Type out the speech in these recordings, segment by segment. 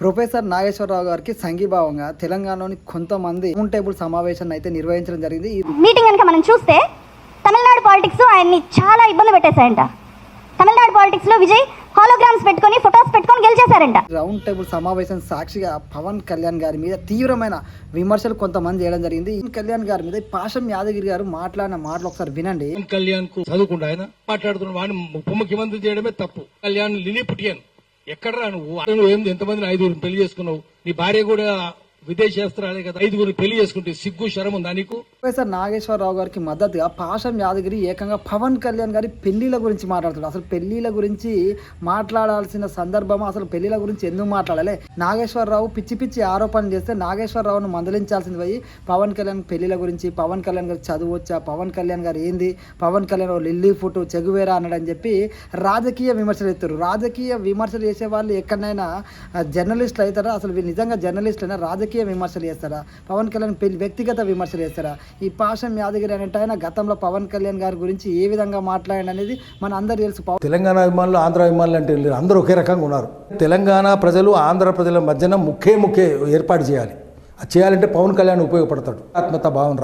Professor Nageswararao గారికి సంఘీభావంగా తెలంగాణలోని కొంతమంది రౌండ్ టేబుల్ సమావేశాన్ని అయితే నిర్వహించడం జరిగింది. ఈ మీటింగ్ కనుక మనం చూస్తే తమిళనాడు పాలిటిక్స్ ఆయన్ని చాలా ఇబ్బంది పెట్టేశాయంట. తమిళనాడు పాలిటిక్స్ లో విజయ్ హాలోగ్రామ్స్ పెట్టుకొని ఫొటోస్ పెట్టుకొని గెలిచేశారంట. రౌండ్ టేబుల్ సమావేశం సాక్షిగా పవన్ కళ్యాణ్ గారి మీద తీవ్రమైన విమర్శలు కొంతమంది చేయడం జరిగింది. పవన్ కళ్యాణ్ గారి మీద పాషం యాదగిరి గారు మాట్లాడిన మాటలు ఒకసారి వినండి. కళ్యాణ్ కు చదువుకుండా ఆయన మాట్లాడుతున్న వాడిని ఉప ముఖ్యమంత్రి చేయడమే తప్పు. కళ్యాణ్ లిలీ పుటియన్ ఎక్కడరా నువ్వు ఎంతమందిని 5 పెళ్లి చేసుకున్నావు? నీ భార్య కూడా విదేశేస్తరాలే కదా, 5 పెళ్లి చేసుకుంటే సిగ్గు శరం ఉందా నీకు? ప్రొఫెసర్ నాగేశ్వరరావు గారికి మద్దతుగా పాషం యాదగిరి ఏకంగా పవన్ కళ్యాణ్ గారి పెళ్లిల గురించి మాట్లాడుతాడు. అసలు పెళ్లిల గురించి మాట్లాడాల్సిన సందర్భం, అసలు పెళ్లిల గురించి ఎందుకు మాట్లాడాలి? నాగేశ్వరరావు పిచ్చి పిచ్చి ఆరోపణలు చేస్తే నాగేశ్వరరావును మందలించాల్సింది పోయి పవన్ కళ్యాణ్ పెళ్లిల గురించి, పవన్ కళ్యాణ్ గారు చదువు వచ్చా, పవన్ కళ్యాణ్ గారు ఏంది, పవన్ కళ్యాణ్ లిల్లీ ఫుట్ చెగువేరా అన్నాడని చెప్పి రాజకీయ విమర్శలు ఎత్తారు. రాజకీయ విమర్శలు చేసే వాళ్ళు ఎక్కడైనా జర్నలిస్టులు అవుతారా? అసలు వీళ్ళు నిజంగా జర్నలిస్టులైనా రాజకీయ విమర్శలు చేస్తారా? పవన్ కళ్యాణ్ వ్యక్తిగత విమర్శలు చేస్తారా? ఈ పాషం యాదగిరి అనేటైనా గతంలో పవన్ కళ్యాణ్ గారి గురించి ఏ విధంగా మాట్లాడండి అనేది మన అందరూ తెలుసు. తెలంగాణ అభిమానులు, ఆంధ్ర అభిమానులు అంటే అందరూ ఒకే రకంగా ఉన్నారు. తెలంగాణ ప్రజలు ఆంధ్ర ప్రజల మధ్యన ముఖ్య ఏర్పాటు చేయాలి. అది చేయాలంటే పవన్ కళ్యాణ్ ఉపయోగపడతాడు. ఆత్మత భావం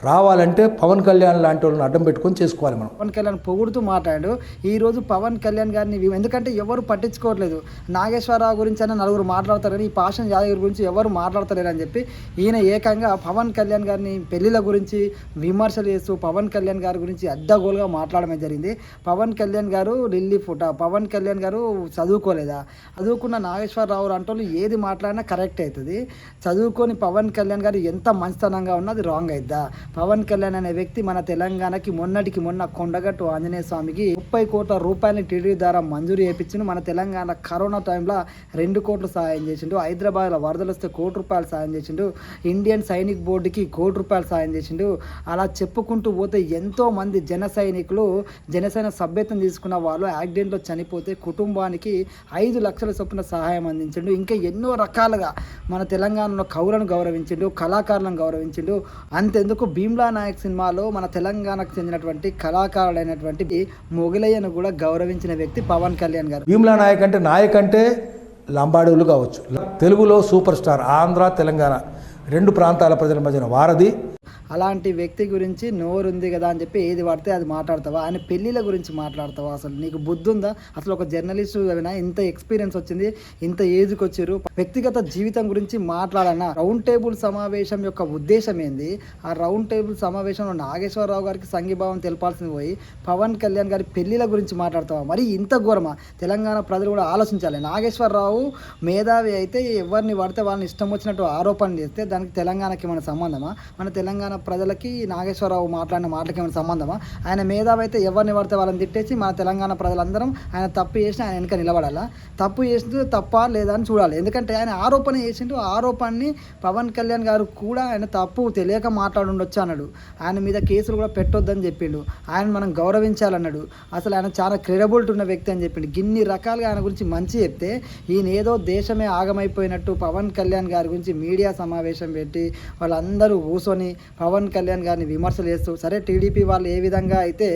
రావాలంటే పవన్ కళ్యాణ్ లాంటి వాళ్ళని అడ్డం పెట్టుకొని చేసుకోవాలి. మనం పవన్ కళ్యాణ్ పొగుడుతూ మాట్లాడాడు. ఈరోజు పవన్ కళ్యాణ్ గారిని ఎందుకంటే ఎవరు పట్టించుకోవట్లేదు. నాగేశ్వరరావు గురించి అయినా నలుగురు మాట్లాడతారు కానీ ఈ పాషం యాదగిరి గురించి ఎవరు మాట్లాడతలేరు అని చెప్పి ఈయన ఏకంగా పవన్ కళ్యాణ్ గారిని పెళ్లిల గురించి విమర్శలు చేస్తూ పవన్ కళ్యాణ్ గారి గురించి అడ్డగోలుగా మాట్లాడమే జరిగింది. పవన్ కళ్యాణ్ గారు ఢిల్లీ ఫోటో, పవన్ కళ్యాణ్ గారు చదువుకోలేదా? చదువుకున్న నాగేశ్వరరావు అంటోళ్ళు ఏది మాట్లాడినా కరెక్ట్ అవుతుంది. చదువుకొని పవన్ కళ్యాణ్ గారు ఎంత మంచితనంగా ఉన్నది రాంగ్ అయిద్దా? పవన్ కళ్యాణ్ అనే వ్యక్తి మన తెలంగాణకి మొన్న కొండగట్టు ఆంజనేయ స్వామికి 30 కోట్ల రూపాయలని టీడీ ద్వారా మంజూరు చేయించిండు. మన తెలంగాణ కరోనా టైంలో 2 కోట్లు సాయం చేసిండు. హైదరాబాద్లో వరదలు వస్తే 1 కోటి రూపాయలు సాయం చేసిండు. ఇండియన్ సైనిక్ బోర్డుకి 1 కోటి రూపాయలు సాయం చేసిండు. అలా చెప్పుకుంటూ పోతే ఎంతో మంది జన సైనికులు, జనసేన సభ్యత్వం తీసుకున్న వాళ్ళు యాక్సిడెంట్లో చనిపోతే కుటుంబానికి 5 లక్షల చొప్పున సహాయం అందించిండు. ఇంకా ఎన్నో రకాలుగా మన తెలంగాణలో కవులను గౌరవించిండు, కళాకారులను గౌరవించిండు. అంతెందుకు భీమ్లా నాయక్ సినిమాలో మన తెలంగాణకు చెందినటువంటి కళాకారుడైనటువంటి మొగిలయ్యను కూడా గౌరవించిన వ్యక్తి పవన్ కళ్యాణ్ గారు. భీమ్లా నాయక్ అంటే లంబాడీలు కావచ్చు. తెలుగులో సూపర్ స్టార్. ఆంధ్ర తెలంగాణ 2 ప్రాంతాల ప్రజల మధ్యన వారధి. అలాంటి వ్యక్తి గురించి నోరుంది కదా అని చెప్పి ఏది పడితే అది మాట్లాడతావా? ఆయన పెళ్లిల గురించి మాట్లాడతావా? అసలు నీకు బుద్ధి ఉందా? అసలు ఒక జర్నలిస్టు అయినా ఇంత ఎక్స్పీరియన్స్ వచ్చింది, ఇంత ఏజ్కి వచ్చారు, వ్యక్తిగత జీవితం గురించి మాట్లాడన్నా? రౌండ్ టేబుల్ సమావేశం యొక్క ఉద్దేశం ఏంది? ఆ రౌండ్ టేబుల్ సమావేశంలో నాగేశ్వరరావు గారికి సంఘీభావం తెలపాల్సింది పోయి పవన్ కళ్యాణ్ గారి పెళ్లిల గురించి మాట్లాడతావా? మరి ఇంత ఘోరమా? తెలంగాణ ప్రజలు కూడా ఆలోచించాలి. నాగేశ్వరరావు మేధావి అయితే ఎవరిని పడితే వాళ్ళని ఇష్టం వచ్చినట్టు ఆరోపణలు చేస్తే దానికి తెలంగాణకి మన సంబంధమా? మన తెలంగాణ ప్రజలకి నాగేశ్వరరావు మాట్లాడిన మాటలకి ఏమైనా సంబంధమా? ఆయన మేధావి అయితే ఎవరిని పడితే వాళ్ళని తిట్టేసి మన తెలంగాణ ప్రజలందరం ఆయన తప్పు చేసి ఆయన వెనక నిలబడాలా? తప్పు చేసింది తప్ప లేదా అని చూడాలి. ఎందుకంటే ఆయన ఆరోపణ చేసిండు. ఆరోపణని పవన్ కళ్యాణ్ గారు కూడా ఆయన తప్పు తెలియక మాట్లాడుండొచ్చు అన్నాడు. ఆయన మీద కేసులు కూడా పెట్టొద్దని చెప్పిండు. ఆయన మనం గౌరవించాలన్నాడు. అసలు ఆయన చాలా క్రెడిబిలిటీ ఉన్న వ్యక్తి అని చెప్పిండు. గిన్ని రకాలుగా ఆయన గురించి మంచి చెప్తే ఈయన ఏదో దేశమే ఆగమైపోయినట్టు పవన్ కళ్యాణ్ గారి గురించి మీడియా సమావేశం పెట్టి వాళ్ళందరూ కూర్చొని పవన్ కళ్యాణ్ గారిని విమర్శలు చేస్తూ, సరే టీడీపీ వాళ్ళు ఏ విధంగా అయితే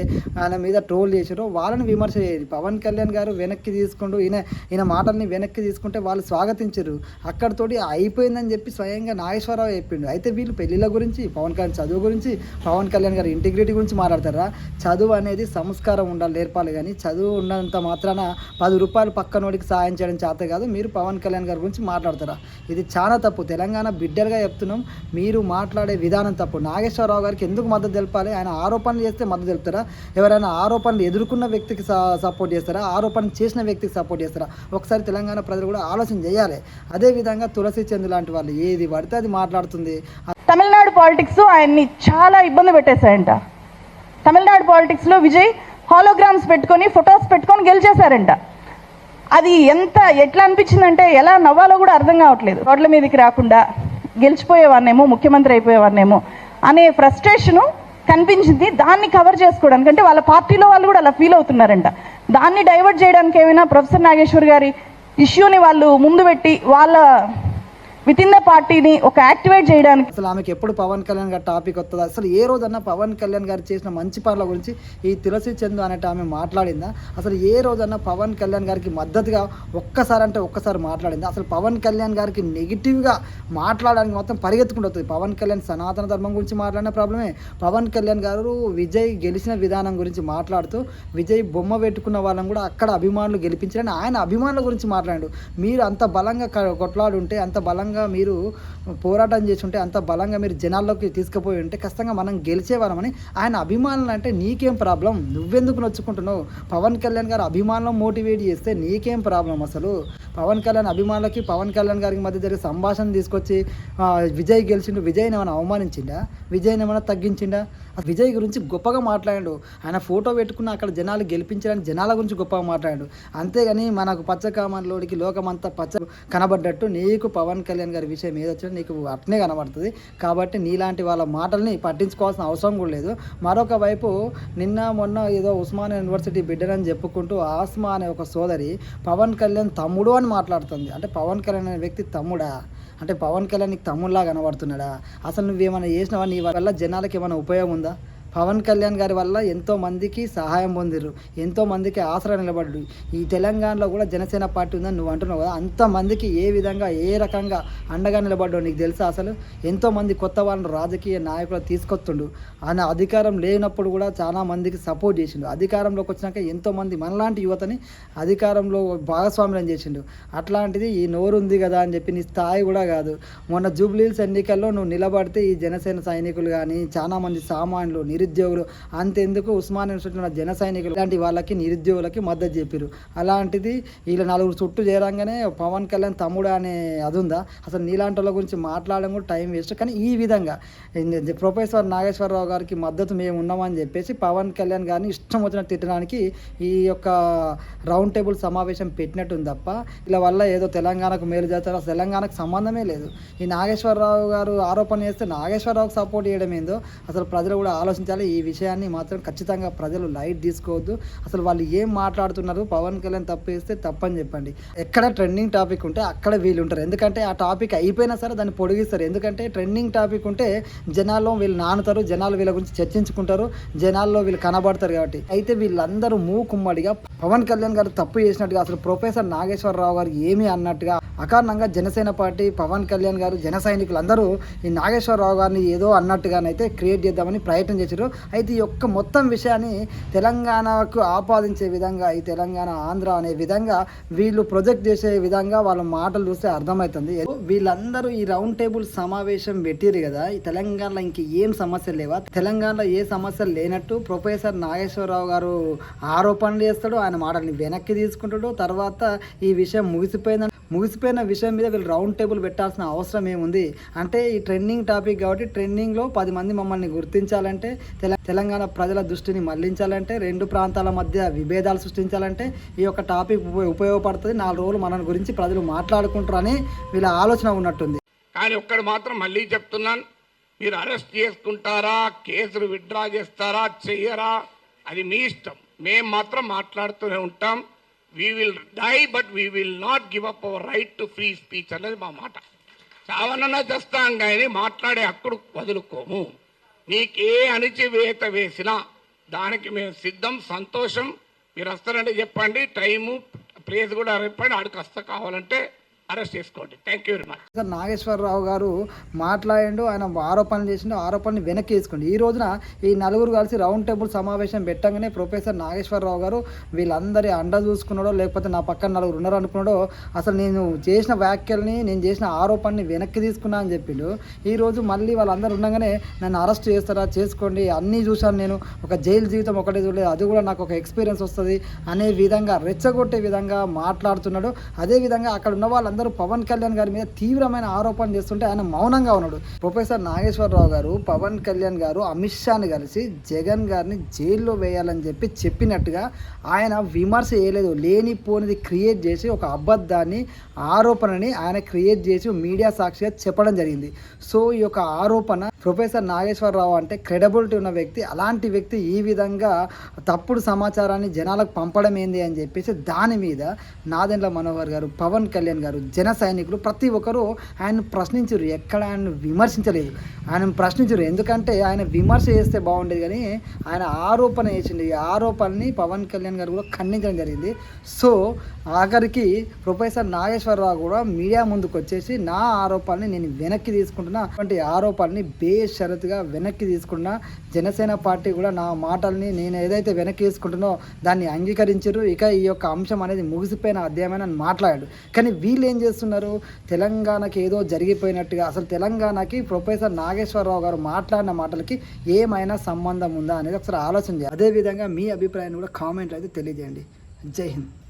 ఆయన మీద ట్రోల్ చేసారో వాళ్ళని విమర్శ చేయాలి. పవన్ కళ్యాణ్ గారు వెనక్కి తీసుకుంటూ ఈయన మాటల్ని వెనక్కి తీసుకుంటే వాళ్ళు స్వాగతించరు. అక్కడితోటి అయిపోయిందని చెప్పి స్వయంగా నాగేశ్వరరావు చెప్పిండు. అయితే వీళ్ళు పెళ్లిళ్ళ గురించి, పవన్ కళ్యాణ్ చదువు గురించి, పవన్ కళ్యాణ్ గారి ఇంటిగ్రిటీ గురించి మాట్లాడతారా? చదువు అనేది సంస్కారం ఉండాలి, నేర్పాలి. కానీ చదువు ఉన్నంత మాత్రాన 10 రూపాయలు పక్కనోడికి సాయం చేయడం చేత కాదు. మీరు పవన్ కళ్యాణ్ గారి గురించి మాట్లాడతారా? ఇది చాలా తప్పు. తెలంగాణ బిడ్డలుగా చెప్తున్నాం, మీరు మాట్లాడే విధానం తప్పు. నాగేశ్వరరావు గారికి ఎందుకు మద్దతు తెలపాలి? ఆయన ఆరోపణలు చేస్తే మద్దతు తెలుపుతారా? ఎవరైనా ఆరోపణలు ఎదుర్కొన్న వ్యక్తికి సపోర్ట్ చేస్తారా? ఆరోపణ చేసిన వ్యక్తికి సపోర్ట్ చేస్తారా? ఒకసారి తెలంగాణ ప్రజలు కూడా ఆలోచన చేయాలి. అదేవిధంగా తులసి చంద్ లాంటి వాళ్ళు ఏది పడితే అది మాట్లాడుతుంది. తమిళనాడు పాలిటిక్స్ ఆయన్ని చాలా ఇబ్బంది పెట్టేశాయంట. తమిళనాడు పాలిటిక్స్లో విజయ్ హాలోగ్రామ్స్ పెట్టుకొని ఫొటోస్ పెట్టుకొని గెలిచేశారంట. అది ఎట్లా అనిపించిందంటే ఎలా నవ్వాలో కూడా అర్థం కావట్లేదు. రోడ్ల మీదకి రాకుండా గెలిచిపోయేవాన్నేమో, ముఖ్యమంత్రి అయిపోయేవాన్నేమో అనే ఫ్రస్ట్రేషను కనిపించింది. దాన్ని కవర్ చేసుకోవడానికి, అంటే వాళ్ళ పార్టీలో వాళ్ళు కూడా అలా ఫీల్ అవుతున్నారంట. దాన్ని డైవర్ట్ చేయడానికి ఏమైనా ప్రొఫెసర్ నాగేశ్వర్ గారి ఇష్యూని వాళ్ళు ముందు పెట్టి వాళ్ళ విత్ ఇన్ ద పార్టీని ఒక యాక్టివేట్ చేయడానికి. అసలు ఆమెకి ఎప్పుడు పవన్ కళ్యాణ్ గారి టాపిక్ వస్తుందా? అసలు ఏ రోజన్నా పవన్ కళ్యాణ్ గారు చేసిన మంచి పనుల గురించి ఈ తులసి చందు అనేట ఆమె మాట్లాడిందా? అసలు ఏ రోజన్నా పవన్ కళ్యాణ్ గారికి మద్దతుగా ఒక్కసారి మాట్లాడిందా? అసలు పవన్ కళ్యాణ్ గారికి నెగిటివ్గా మాట్లాడడానికి మొత్తం పరిగెత్తుకుంటూ వస్తుంది. పవన్ కళ్యాణ్ సనాతన ధర్మం గురించి మాట్లాడిన ప్రాబ్లమే. పవన్ కళ్యాణ్ గారు విజయ్ గెలిచిన విధానం గురించి మాట్లాడుతూ విజయ్ బొమ్మ పెట్టుకున్న వాళ్ళని కూడా అక్కడ అభిమానులు గెలిపించారని ఆయన అభిమానుల గురించి మాట్లాడాడు. మీరు అంత బలంగా కొట్లాడుంటే, అంత బలంగా మీరు పోరాటం చేసి ఉంటే, అంత బలంగా మీరు జనాల్లోకి తీసుకుపోయి ఉంటే ఖచ్చితంగా మనం గెలిచేవారమని ఆయన అభిమానులు అంటే నీకేం ప్రాబ్లం? నువ్వెందుకు నొచ్చుకుంటున్నావు? పవన్ కళ్యాణ్ గారు అభిమానులను మోటివేట్ చేస్తే నీకేం ప్రాబ్లం? అసలు పవన్ కళ్యాణ్ అభిమానులకి పవన్ కళ్యాణ్ గారికి మధ్య జరిగే సంభాషణ తీసుకొచ్చి విజయ్ గెలిచిండు, విజయ్ని ఏమైనా అవమానించిండా? విజయ్ని ఏమైనా తగ్గించిండా? విజయ్ గురించి గొప్పగా మాట్లాడాడు. ఆయన ఫోటో పెట్టుకున్న అక్కడ జనాలు గెలిపించడానికి జనాల గురించి గొప్పగా మాట్లాడాడు. అంతేగాని మనకు పచ్చకామన్లోడికి లోకమంతా పచ్చ కనబడ్డట్టు నీకు పవన్ కళ్యాణ్ గారి విషయం ఏదొచ్చినా నీకు అట్నే కనబడుతుంది. కాబట్టి నీలాంటి వాళ్ళ మాటల్ని పట్టించుకోవాల్సిన అవసరం కూడా లేదు. మరొక వైపు మొన్న ఏదో ఉస్మానియా యూనివర్సిటీ బిడ్డనని చెప్పుకుంటూ ఆస్మా అనే ఒక సోదరి పవన్ కళ్యాణ్ తమ్ముడు అని మాట్లాడుతుంది. అంటే పవన్ కళ్యాణ్ అనే వ్యక్తి తమ్ముడా? అంటే పవన్ కళ్యాణ్ నీకు తమ్ముళ్ళలా కనబడుతున్నాడా? అసలు నువ్వేమైనా చేసినావా? నీ వల్ల జనాలకి ఏమైనా ఉపయోగం ఉందా? పవన్ కళ్యాణ్ గారి వల్ల ఎంతో మందికి సహాయం పొందిరు, ఎంతో మందికి ఆసరా నిలబడ్డు. ఈ తెలంగాణలో కూడా జనసేన పార్టీ ఉందని నువ్వు అంటున్నావు కదా, అంతమందికి ఏ విధంగా ఏ రకంగా అండగా నిలబడ్డావు నీకు తెలుసా? అసలు ఎంతోమంది కొత్త వాళ్ళని రాజకీయ నాయకులు తీసుకొస్తుండు. ఆయన అధికారం లేనప్పుడు కూడా చాలా మందికి సపోర్ట్ చేసిండు. అధికారంలోకి వచ్చినాక ఎంతోమంది మనలాంటి యువతని అధికారంలో భాగస్వామ్యం చేసిండు. అట్లాంటిది ఈ నోరు ఉంది కదా అని చెప్పి నీ స్థాయి కూడా కాదు. మొన్న జూబ్లీహిల్స్ ఎన్నికల్లో నువ్వు నిలబడితే ఈ జనసేన సైనికులు కానీ చాలా మంది సామాన్యులు నిరుద్యోగులు అంతెందుకు ఉస్మానియా యూనివర్సిటీలో ఉన్న జన సైనికులు ఇలాంటి వాళ్ళకి నిరుద్యోగులకి మద్దతు చెప్పారు. అలాంటిది వీళ్ళ నలుగురు చుట్టూ చేరంగానే పవన్ కళ్యాణ్ తమ్ముడు అనే అది ఉందా? అసలు నీలాంటి వాళ్ళ గురించి మాట్లాడడం కూడా టైం వేస్ట్. కానీ ఈ విధంగా ప్రొఫెసర్ నాగేశ్వరరావు గారికి మద్దతు మేము ఉన్నామని చెప్పేసి పవన్ కళ్యాణ్ గారిని ఇష్టం వచ్చిన తిట్టడానికి ఈ యొక్క రౌండ్ టేబుల్ సమావేశం పెట్టినట్టుంది తప్ప ఇలా వల్ల ఏదో తెలంగాణకు మేలు చేస్తారు. అసలు తెలంగాణకు సంబంధమే లేదు. ఈ నాగేశ్వరరావు గారు ఆరోపణ చేస్తే నాగేశ్వరరావుకు సపోర్ట్ చేయడం ఏందో అసలు ప్రజలు కూడా ఆలోచించాలి. ఈ విషయాన్ని మాత్రం ఖచ్చితంగా ప్రజలు లైట్ తీసుకోవద్దు. అసలు వాళ్ళు ఏం మాట్లాడుతున్నారు? పవన్ కళ్యాణ్ తప్పు చేస్తే తప్పని చెప్పండి. ఎక్కడ ట్రెండింగ్ టాపిక్ ఉంటే అక్కడ వీళ్ళు ఉంటారు. ఎందుకంటే ఆ టాపిక్ అయిపోయినా సరే దాన్ని పొడిగిస్తారు. ఎందుకంటే ట్రెండింగ్ టాపిక్ ఉంటే జనాల్లో వీళ్ళు నానుతారు, జనాలు వీళ్ళ గురించి చర్చించుకుంటారు, జనాల్లో వీళ్ళు కనబడతారు. కాబట్టి అయితే వీళ్ళందరూ మూకుమ్మడిగా పవన్ కళ్యాణ్ గారు తప్పు చేసినట్టుగా, అసలు ప్రొఫెసర్ నాగేశ్వరరావు గారు ఏమీ అన్నట్టుగా అకారణంగా జనసేన పార్టీ పవన్ కళ్యాణ్ గారు జన సైనికులు అందరూ ఈ నాగేశ్వరరావు గారిని ఏదో అన్నట్టుగానైతే క్రియేట్ చేద్దామని ప్రయత్నం చేశారు. అయితే ఈ యొక్క మొత్తం విషయాన్ని తెలంగాణకు ఆపాదించే విధంగా, ఈ తెలంగాణ ఆంధ్ర అనే విధంగా వీళ్ళు ప్రొజెక్ట్ చేసే విధంగా వాళ్ళ మాటలు చూస్తే అర్థమవుతుంది. వీళ్ళందరూ ఈ రౌండ్ టేబుల్ సమావేశం పెట్టిరు కదా, ఈ తెలంగాణలో ఇంక ఏం సమస్యలు లేవా? తెలంగాణలో ఏ సమస్యలు లేనట్టు ప్రొఫెసర్ నాగేశ్వరరావు గారు ఆరోపణలు చేస్తాడు, ఆయన మాటల్ని వెనక్కి తీసుకుంటాడు. తర్వాత ఈ విషయం ముగిసిపోయిన విషయం మీద వీళ్ళు రౌండ్ టేబుల్ పెట్టాల్సిన అవసరం ఏముంది? అంటే ఈ ట్రెండింగ్ టాపిక్ కాబట్టి ట్రెండింగ్లో 10 మంది మమ్మల్ని గుర్తించాలంటే, తెలంగాణ ప్రజల దృష్టిని మళ్లించాలంటే, రెండు ప్రాంతాల మధ్య విభేదాలు సృష్టించాలంటే ఈ యొక్క టాపిక్ ఉపయోగపడుతుంది. 4 రోజులు మన గురించి ప్రజలు మాట్లాడుకుంటారు అని వీళ్ళ ఆలోచన ఉన్నట్టుంది. కానీ ఒక్కడు మాత్రం మళ్ళీ చెప్తున్నాను, మీరు అరెస్ట్ చేసుకుంటారా, కేసులు విత్డ్రా చేస్తారా, చెయ్యరా, అది మీ ఇష్టం. మేము మాత్రం మాట్లాడుతూనే ఉంటాం. We will die but we will not give up our right to free speech అనేది మా మాట. చావనన్నా చేస్తాం కానీ మాట్లాడే హక్కుడు వదులుకోము. నీకే అణిచివేత వేసినా దానికి మేము సిద్ధం, సంతోషం. మీరు వస్తారంటే చెప్పండి, టైము ప్లేస్ కూడా చెప్పండి, ఆడికి వస్తా కావాలంటే అరెస్ట్ చేసుకోండి. Thank you very much. Nageswara Rao గారు మాట్లాడిండు, ఆయన ఆరోపణలు చేసిండు, ఆరోపణని వెనక్కి వేసుకోండి. ఈ రోజున ఈ నలుగురు కలిసి రౌండ్ టేబుల్ సమావేశం పెట్టగానే ప్రొఫెసర్ నాగేశ్వరరావు గారు వీళ్ళందరి అండ చూసుకున్నాడో లేకపోతే నా పక్కన నలుగురు ఉన్నారు అనుకున్నాడో, అసలు నేను చేసిన వ్యాఖ్యల్ని, నేను చేసిన ఆరోపణని వెనక్కి తీసుకున్నా అని చెప్పిండు. ఈరోజు మళ్ళీ వాళ్ళందరూ ఉండగానే నన్ను అరెస్ట్ చేస్తారా, చేసుకోండి, అన్నీ చూశాను నేను, ఒక జైలు జీవితం ఒకటే చూడలేదు, అది కూడా నాకు ఒక ఎక్స్పీరియన్స్ వస్తుంది అనే విధంగా రెచ్చగొట్టే విధంగా మాట్లాడుతున్నాడు. అదేవిధంగా అక్కడ ఉన్న వాళ్ళందరూ పవన్ కళ్యాణ్ గారి మీద తీవ్రమైన ఆరోపణ చేస్తుంటే ఆయన మౌనంగా ఉన్నాడు. ప్రొఫెసర్ నాగేశ్వరరావు గారు, పవన్ కళ్యాణ్ గారు అమిత్ షాని కలిసి జగన్ గారిని జైల్లో వేయాలని చెప్పినట్టుగా ఆయన విమర్శ చేయలేదు. లేనిపోనిది క్రియేట్ చేసి ఒక అబద్ధాన్ని, ఆరోపణని ఆయన క్రియేట్ చేసి మీడియా సాక్షిగా చెప్పడం జరిగింది. సో ఈ యొక్క ఆరోపణ ప్రొఫెసర్ నాగేశ్వరరావు అంటే క్రెడిబిలిటీ ఉన్న వ్యక్తి. అలాంటి వ్యక్తి ఈ విధంగా తప్పుడు సమాచారాన్ని జనాలకు పంపడం ఏంది అని చెప్పేసి దాని మీద నాదెండ్ల మనోహర్ గారు, పవన్ కళ్యాణ్ గారు, జన సైనికులు ప్రతి ఒక్కరూ ఆయన ప్రశ్నించారు. ఎక్కడ ఆయన విమర్శించలేదు, ఆయన ప్రశ్నించారు. ఎందుకంటే ఆయన విమర్శ చేస్తే బాగుండేది కానీ ఆయన ఆరోపణ చేసిండు. ఈ ఆరోపణని పవన్ కళ్యాణ్ గారు కూడా ఖండించడం జరిగింది. సో ఆఖరికి ప్రొఫెసర్ నాగేశ్వరరావు కూడా మీడియా ముందుకు వచ్చేసి నా ఆరోపణని నేను వెనక్కి తీసుకుంటున్నా, అటువంటి ఆరోపణని బేషరతుగా వెనక్కి తీసుకున్నా. జనసేన పార్టీ కూడా నా మాటల్ని నేను ఏదైతే వెనక్కి తీసుకుంటున్నో దాన్ని అంగీకరించారు. ఇక ఈ యొక్క అంశం అనేది ముగిసిపోయిన అధ్యాయమని మాట్లాడాడు. కానీ వీళ్ళు ఏం చేస్తున్నారు, తెలంగాణకి ఏదో జరిగిపోయినట్టుగా, అసలు తెలంగాణకి ప్రొఫెసర్ నాగేశ్వరరావు గారు మాట్లాడిన మాటలకి ఏమైనా సంబంధం ఉందా అనేది ఒకసారి ఆలోచన చేయాలి. అదేవిధంగా మీ అభిప్రాయాన్ని కూడా కామెంట్లు అయితే తెలియజేయండి. జై హింద్.